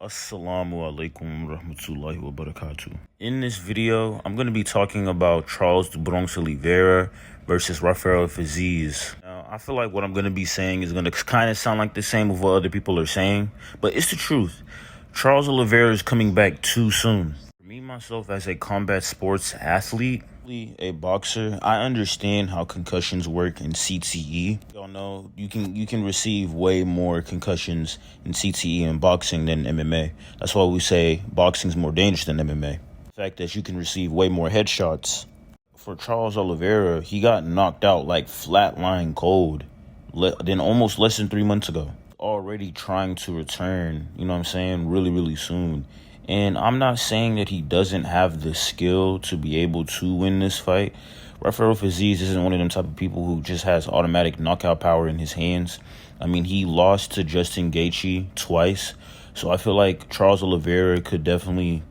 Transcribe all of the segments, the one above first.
Assalamu alaikum rahmatullahi wa barakatuh. In this video, I'm going to be talking about Charles the Bronx Oliveira versus Rafael Fiziev. Now, I feel like what I'm going to be saying is going to kind of sound like the same of what other people are saying, but it's the truth. Charles Oliveira is coming back too soon. For me, myself, as a combat sports athlete, a boxer, I understand how concussions work in CTE. Y'all know you can receive way more concussions in CTE in boxing than MMA. That's why we say boxing's more dangerous than MMA. The fact that you can receive way more headshots. For Charles Oliveira, he got knocked out like flatline cold, then almost less than 3 months ago. Already trying to return, you know what I'm saying, really soon. And I'm not saying that he doesn't have the skill to be able to win this fight. Rafael Fiziev isn't one of them type of people who just has automatic knockout power in his hands. I mean, he lost to Justin Gaethje twice. So I feel like Charles Oliveira could definitely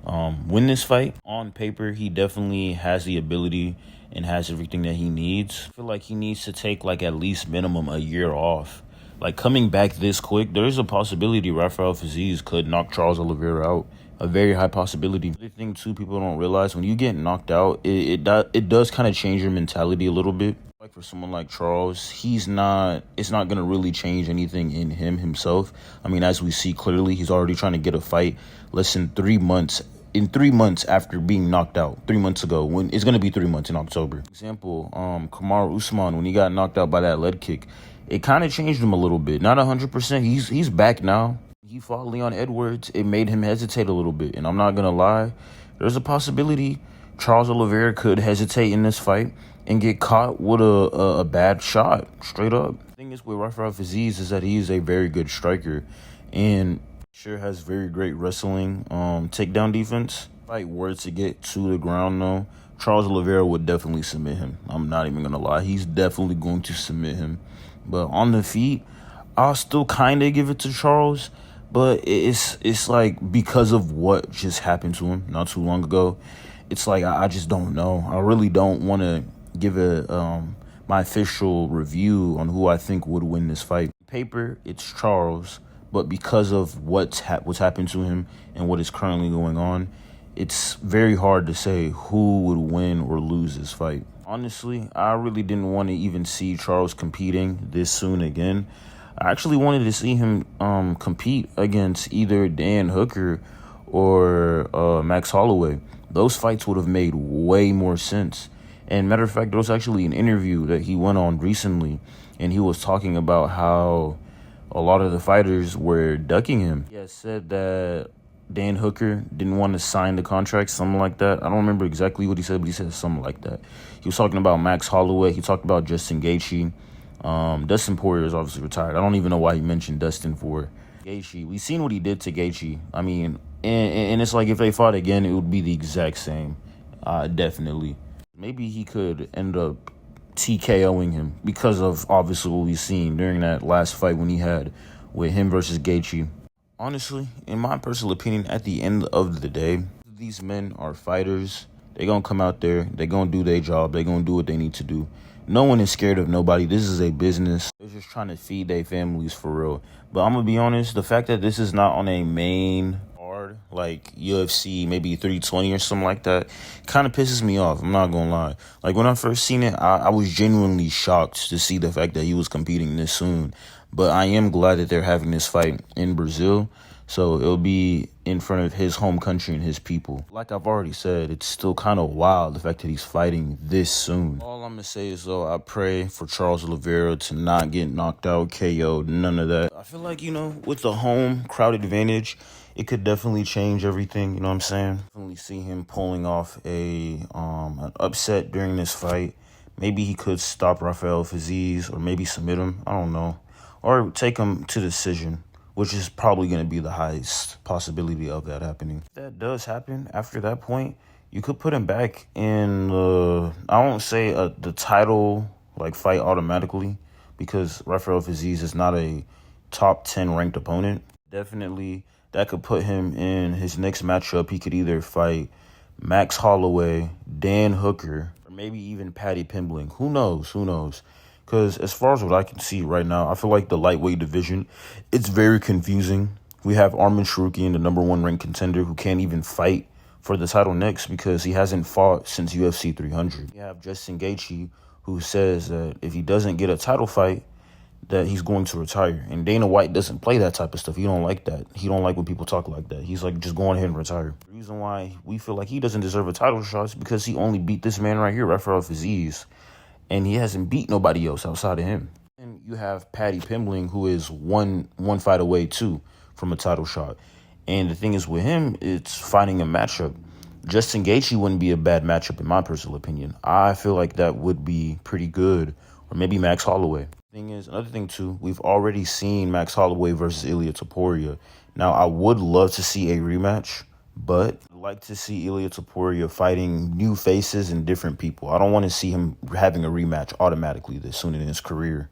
win this fight. On paper, he definitely has the ability and has everything that he needs. I feel like he needs to take like at least minimum a year off. Like, coming back this quick, there's a possibility Rafael Fiziev could knock Charles Oliveira out. A very high possibility. The thing, too, people don't realize, when you get knocked out, it does kind of change your mentality a little bit. Like, for someone like Charles, it's not going to really change anything in himself. I mean, as we see clearly, he's already trying to get a fight less than 3 months. In 3 months after being knocked out, 3 months ago, when it's going to be 3 months in October. For example, Kamaru Usman, when he got knocked out by that lead kick, it kind of changed him a little bit. Not 100%. He's back now. He fought Leon Edwards. It made him hesitate a little bit. And I'm not going to lie, there's a possibility Charles Oliveira could hesitate in this fight and get caught with a bad shot, straight up. The thing is with Rafael Fiziev is that he is a very good striker and sure has very great wrestling takedown defense. If the fight were to get to the ground, though, Charles Oliveira would definitely submit him. I'm not even going to lie. He's definitely going to submit him. But on the feet, I'll still kind of give it to Charles. But it's like, because of what just happened to him not too long ago, it's like I just don't know. I really don't want to give my official review on who I think would win this fight. On paper, it's Charles. But because of what's happened to him and what is currently going on, it's very hard to say who would win or lose this fight. Honestly, I really didn't want to even see Charles competing this soon again. I actually wanted to see him compete against either Dan Hooker or Max Holloway. Those fights would have made way more sense. And matter of fact, there was actually an interview that he went on recently, and he was talking about how a lot of the fighters were ducking him. He had said that Dan Hooker didn't want to sign the contract, something like that. I don't remember exactly what he said, but he said something like that. He was talking about Max Holloway. He talked about Justin Gaethje. Dustin Poirier is obviously retired. I don't even know why he mentioned Dustin for Gaethje. We've seen what he did to Gaethje. I mean, and it's like if they fought again, it would be the exact same. Definitely. Maybe he could end up TKOing him because of obviously what we've seen during that last fight when he had with him versus Gaethje. Honestly, in my personal opinion, at the end of the day, these men are fighters. They're going to come out there. They're going to do their job. They're going to do what they need to do. No one is scared of nobody. This is a business. They're just trying to feed their families for real. But I'm going to be honest, the fact that this is not on a main card, like UFC, maybe 320 or something like that, kind of pisses me off. I'm not going to lie. Like, when I first seen it, I was genuinely shocked to see the fact that he was competing this soon. But I am glad that they're having this fight in Brazil. So it'll be in front of his home country and his people. Like I've already said, it's still kind of wild, the fact that he's fighting this soon. All I'm going to say is, though, I pray for Charles Oliveira to not get knocked out, KO'd, none of that. I feel like, with the home crowd advantage, it could definitely change everything, you know what I'm saying? Definitely see him pulling off an upset during this fight. Maybe he could stop Rafael Fiziev or maybe submit him. I don't know. Or take him to decision, which is probably going to be the highest possibility of that happening. If that does happen, after that point, you could put him back in I won't say the title fight automatically, because Rafael Fiziev is not a top 10 ranked opponent. Definitely, that could put him in his next matchup. He could either fight Max Holloway, Dan Hooker, or maybe even Paddy Pimblett. Who knows? Because as far as what I can see right now, I feel like the lightweight division, it's very confusing. We have Arman Sharukian, the #1 ranked contender, who can't even fight for the title next because he hasn't fought since UFC 300. We have Justin Gaethje, who says that if he doesn't get a title fight, that he's going to retire. And Dana White doesn't play that type of stuff. He don't like that. He don't like when people talk like that. He's like, just go on ahead and retire. The reason why we feel like he doesn't deserve a title shot is because he only beat this man right here, Rafael Fiziev, and he hasn't beat nobody else outside of him. And you have Paddy Pimblett, who is one fight away too from a title shot. And the thing is with him, it's finding a matchup. Justin Gaethje wouldn't be a bad matchup in my personal opinion. I feel like that would be pretty good. Or maybe Max Holloway. Another thing too, we've already seen Max Holloway versus Ilia Topuria. Now, I would love to see a rematch, but I'd like to see Ilia Topuria fighting new faces and different people. I don't want to see him having a rematch automatically this soon in his career.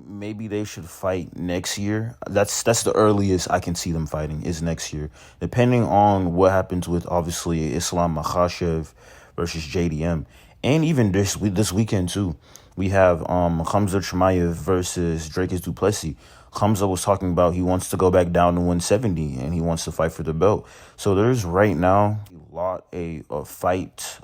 Maybe they should fight next year. That's the earliest I can see them fighting is next year, depending on what happens with obviously Islam Makhachev versus JDM, and even this weekend too. We have Khamzat Chimaev versus Dricus du Plessis. Khamzat was talking about he wants to go back down to 170 and he wants to fight for the belt. So there's right now a lot of fight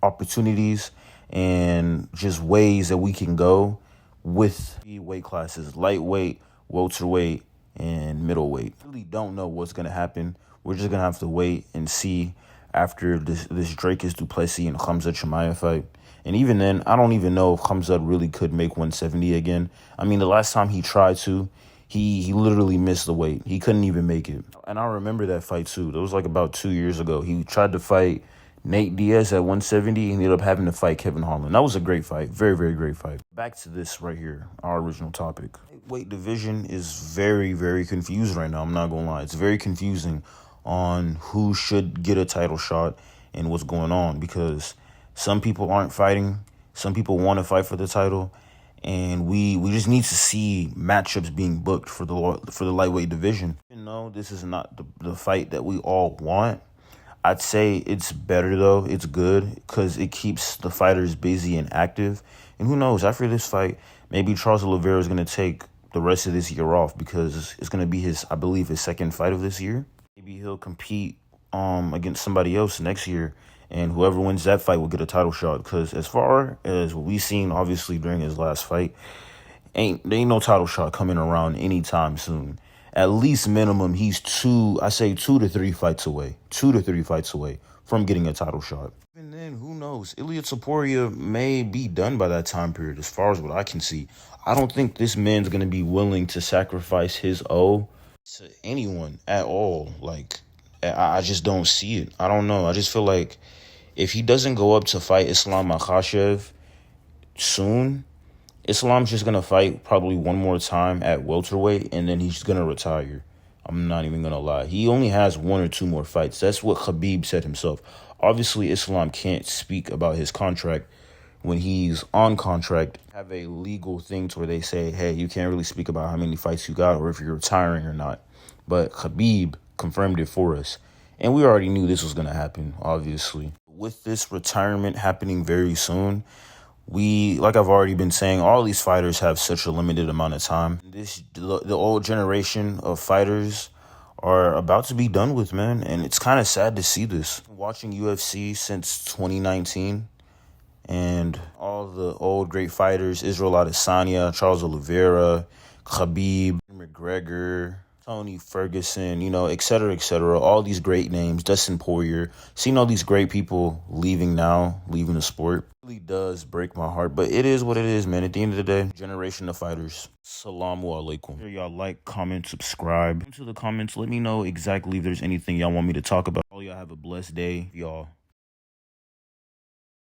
opportunities and just ways that we can go with the weight classes: lightweight, welterweight, and middleweight. I really don't know what's gonna happen. We're just gonna have to wait and see after this Dricus du Plessis and Khamzat Chimaev fight. And even then, I don't even know if Khamzat really could make 170 again. I mean, the last time he tried to, he literally missed the weight. He couldn't even make it. And I remember that fight too. That was like about 2 years ago. He tried to fight Nate Diaz at 170 and ended up having to fight Kevin Holland. That was a great fight. Very, very great fight. Back to this right here, our original topic. Weight division is very, very confused right now. I'm not going to lie. It's very confusing on who should get a title shot and what's going on, because some people aren't fighting. Some people want to fight for the title. And we just need to see matchups being booked for the lightweight division. Even though this is not the fight that we all want, I'd say it's better though. It's good because it keeps the fighters busy and active. And who knows, after this fight, maybe Charles Oliveira is going to take the rest of this year off because it's going to be I believe his second fight of this year. Maybe he'll compete against somebody else next year, and whoever wins that fight will get a title shot. Because as far as what we've seen, obviously, during his last fight, there ain't no title shot coming around anytime soon. At least minimum, he's 2 to 3 fights away. 2 to 3 fights away from getting a title shot. And then, who knows? Ilia Topuria may be done by that time period, as far as what I can see. I don't think this man's going to be willing to sacrifice his O to anyone at all. Like, I just don't see it. I don't know. I just feel like if he doesn't go up to fight Islam Makhachev soon, Islam's just going to fight probably one more time at welterweight, and then he's going to retire. I'm not even going to lie. He only has 1 or 2 more fights. That's what Khabib said himself. Obviously, Islam can't speak about his contract when he's on contract. Have a legal thing to where they say, hey, you can't really speak about how many fights you got or if you're retiring or not. But Khabib confirmed it for us. And we already knew this was going to happen, obviously. With this retirement happening very soon, like I've already been saying, all these fighters have such a limited amount of time. The old generation of fighters are about to be done with, man. And it's kind of sad to see this. Watching UFC since 2019, and all the old great fighters, Israel Adesanya, Charles Oliveira, Khabib, McGregor, Tony Ferguson, et cetera, all these great names, Dustin Poirier, seeing all these great people leaving the sport, really does break my heart. But it is what it is, man. At the end of the day, generation of fighters. Assalamu alaikum. Sure, y'all like, comment, subscribe. Into the comments, let me know exactly if there's anything y'all want me to talk about. Y'all have a blessed day, y'all.